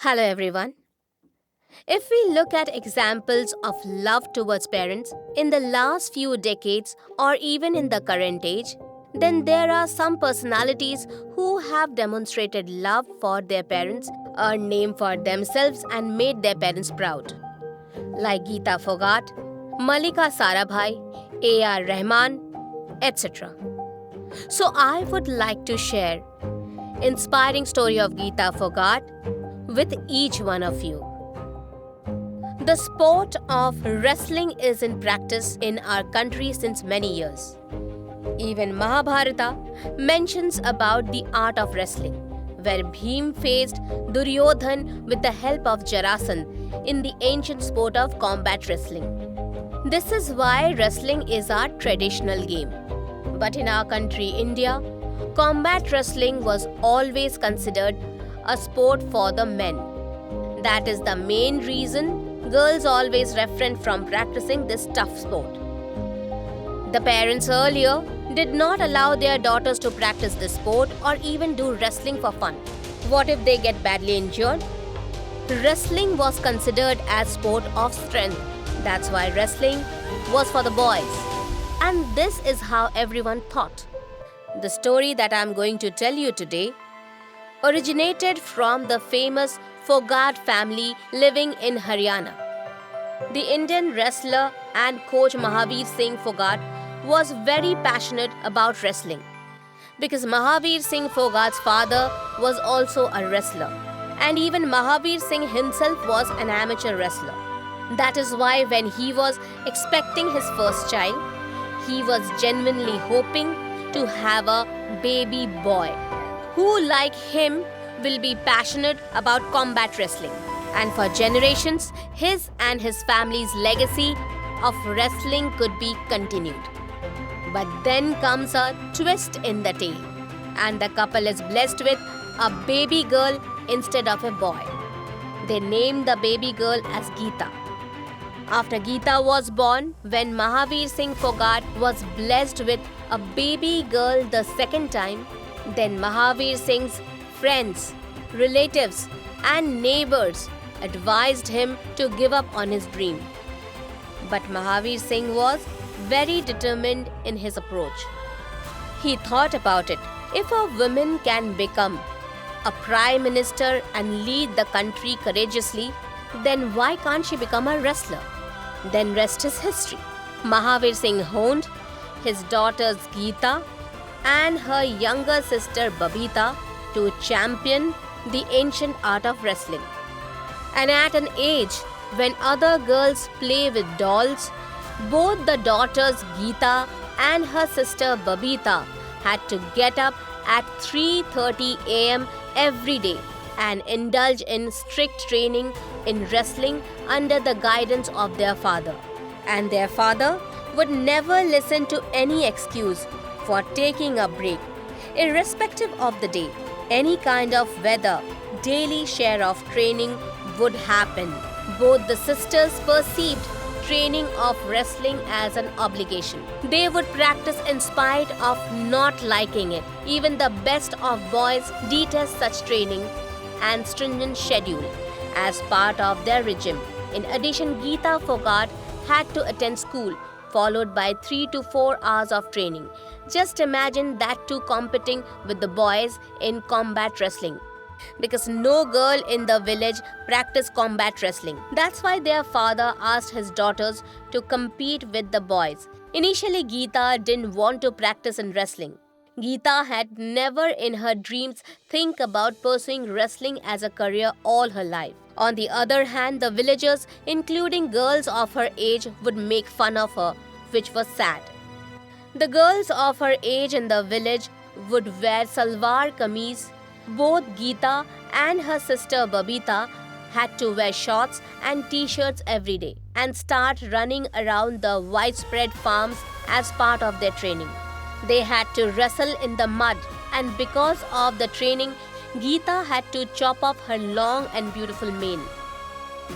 Hello, everyone. If we look at examples of love towards parents in the last few decades or even in the current age, then there are some personalities who have demonstrated love for their parents, earned name for themselves, and made their parents proud. Like Geeta Phogat, Malika Sarabhai, A.R. Rahman, etc. So I would like to share inspiring story of Geeta Phogat with each one of you. The sport of wrestling is in practice in our country since many years. Even Mahabharata mentions about the art of wrestling, where Bhim faced Duryodhan with the help of Jarasandh in the ancient sport of combat wrestling. This is why wrestling is our traditional game. But in our country, India, combat wrestling was always considered a sport for the men. That is the main reason girls always refrain from practicing this tough sport. The parents earlier did not allow their daughters to practice this sport or even do wrestling for fun. What if they get badly injured? Wrestling was considered as sport of strength. That's why wrestling was for the boys. And this is how everyone thought. The story that I'm going to tell you today originated from the famous Phogat family living in Haryana. The Indian wrestler and coach Mahavir Singh Phogat was very passionate about wrestling because Mahavir Singh Phogat's father was also a wrestler, and even Mahavir Singh himself was an amateur wrestler. That is why when he was expecting his first child, he was genuinely hoping to have a baby boy who, like him, will be passionate about combat wrestling. And for generations, his and his family's legacy of wrestling could be continued. But then comes a twist in the tale, and the couple is blessed with a baby girl instead of a boy. They named the baby girl as Geeta. After Geeta was born, when Mahavir Singh Phogat was blessed with a baby girl the second time, then Mahavir Singh's friends, relatives, and neighbors advised him to give up on his dream. But Mahavir Singh was very determined in his approach. He thought about it. If a woman can become a prime minister and lead the country courageously, then why can't she become a wrestler? Then rest is history. Mahavir Singh honed his daughters Geeta and her younger sister Babita to champion the ancient art of wrestling. And at an age when other girls play with dolls, both the daughters Geeta and her sister Babita had to get up at 3:30 a.m. every day and indulge in strict training in wrestling under the guidance of their father. And their father would never listen to any excuse for taking a break. Irrespective of the day, any kind of weather, daily share of training would happen. Both the sisters perceived training of wrestling as an obligation. They would practice in spite of not liking it. Even the best of boys detest such training and stringent schedule as part of their regime. In addition, Geeta Phogat had to attend school, followed by 3 to 4 hours of training. Just imagine that too, competing with the boys in combat wrestling. Because no girl in the village practiced combat wrestling. That's why their father asked his daughters to compete with the boys. Initially, Geeta didn't want to practice in wrestling. Geeta had never in her dreams think about pursuing wrestling as a career all her life. On the other hand, the villagers, including girls of her age, would make fun of her, which was sad. The girls of her age in the village would wear salwar kameez. Both Geeta and her sister Babita had to wear shorts and t-shirts every day and start running around the widespread farms as part of their training. They had to wrestle in the mud, and because of the training, Geeta had to chop off her long and beautiful mane.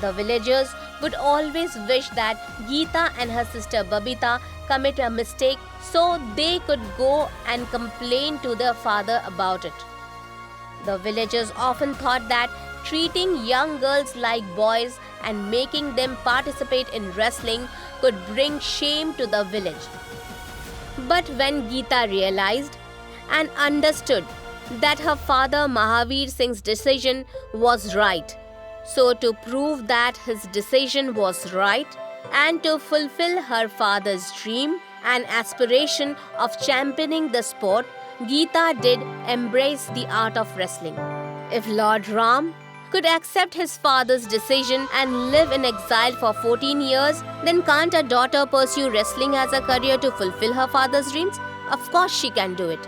The villagers would always wish that Geeta and her sister Babita commit a mistake so they could go and complain to their father about it. The villagers often thought that treating young girls like boys and making them participate in wrestling could bring shame to the village. But when Geeta realized and understood that her father Mahavir Singh's decision was right, so to prove that his decision was right and to fulfill her father's dream and aspiration of championing the sport, Geeta did embrace the art of wrestling. If Lord Ram could accept his father's decision and live in exile for 14 years, then can't a daughter pursue wrestling as a career to fulfill her father's dreams? Of course she can do it.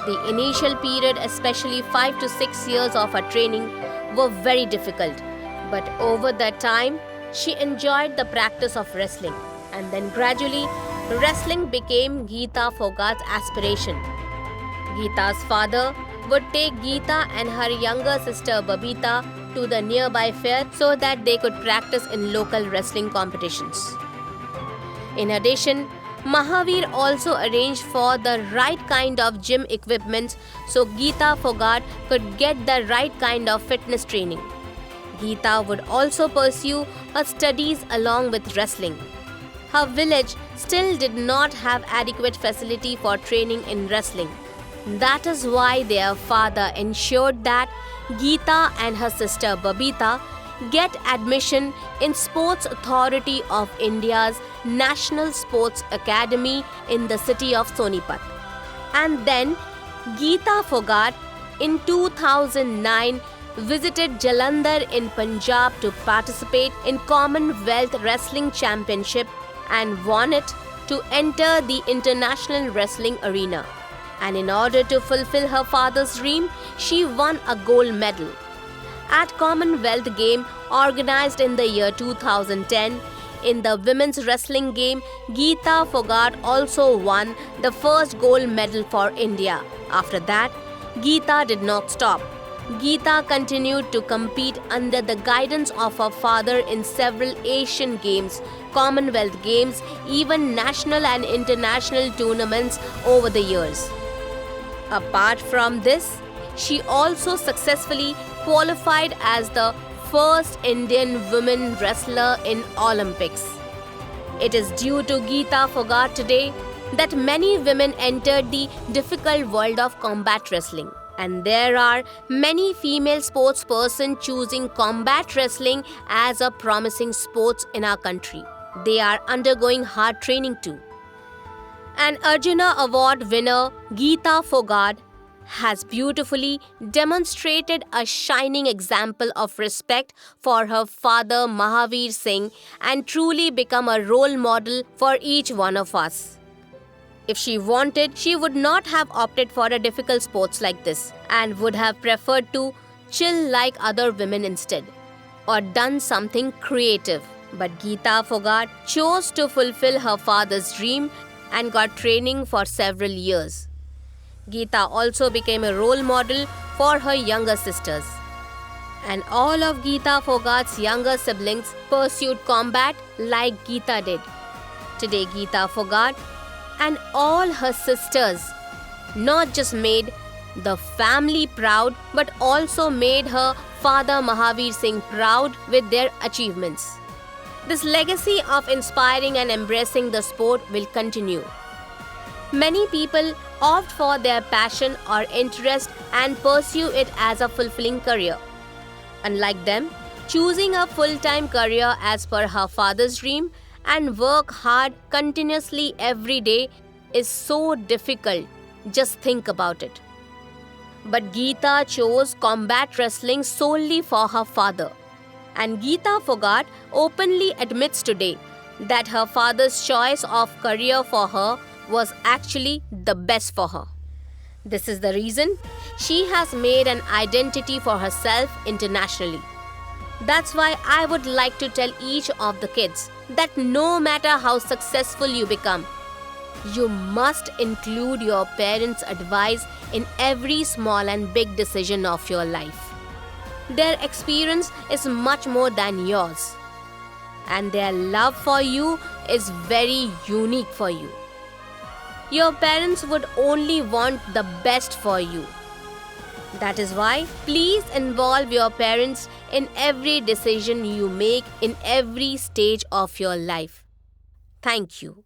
The initial period, especially 5 to 6 years of her training, were very difficult. But over that time, she enjoyed the practice of wrestling. And then gradually, wrestling became Geeta Phogat's aspiration. Geeta's father would take Geeta and her younger sister Babita to the nearby fair so that they could practice in local wrestling competitions. In addition, Mahavir also arranged for the right kind of gym equipment so Geeta Phogat could get the right kind of fitness training. Geeta would also pursue her studies along with wrestling. Her village still did not have adequate facility for training in wrestling. That is why their father ensured that Geeta and her sister Babita get admission in Sports Authority of India's National Sports Academy in the city of Sonipat. And then Geeta Phogat in 2009 visited Jalandhar in Punjab to participate in Commonwealth Wrestling Championship and won it to enter the international wrestling arena. And in order to fulfill her father's dream, she won a gold medal. At Commonwealth Game organized in the year 2010, in the women's wrestling game, Geeta Phogat also won the first gold medal for India. After that, Geeta did not stop. Geeta continued to compete under the guidance of her father in several Asian Games, Commonwealth Games, even national and international tournaments over the years. Apart from this, she also successfully qualified as the first Indian women wrestler in Olympics. It is due to Geeta Phogat today that many women entered the difficult world of combat wrestling. And there are many female sportspersons choosing combat wrestling as a promising sport in our country. They are undergoing hard training too. An Arjuna Award winner, Geeta Phogat, has beautifully demonstrated a shining example of respect for her father Mahavir Singh and truly become a role model for each one of us. If she wanted, she would not have opted for a difficult sports like this and would have preferred to chill like other women instead, or done something creative. But Geeta Phogat chose to fulfill her father's dream and got training for several years. Geeta also became a role model for her younger sisters. And all of Geeta Phogat's younger siblings pursued combat like Geeta did. Today, Geeta Phogat and all her sisters not just made the family proud but also made her father Mahavir Singh proud with their achievements. This legacy of inspiring and embracing the sport will continue. Many people opt for their passion or interest and pursue it as a fulfilling career. Unlike them, choosing a full-time career as per her father's dream and work hard continuously every day is so difficult. Just think about it. But Geeta chose combat wrestling solely for her father. And Geeta Phogat openly admits today that her father's choice of career for her was actually the best for her. This is the reason she has made an identity for herself internationally. That's why I would like to tell each of the kids that no matter how successful you become, you must include your parents' advice in every small and big decision of your life. Their experience is much more than yours, and their love for you is very unique for you. Your parents would only want the best for you. That is why, please involve your parents in every decision you make in every stage of your life. Thank you.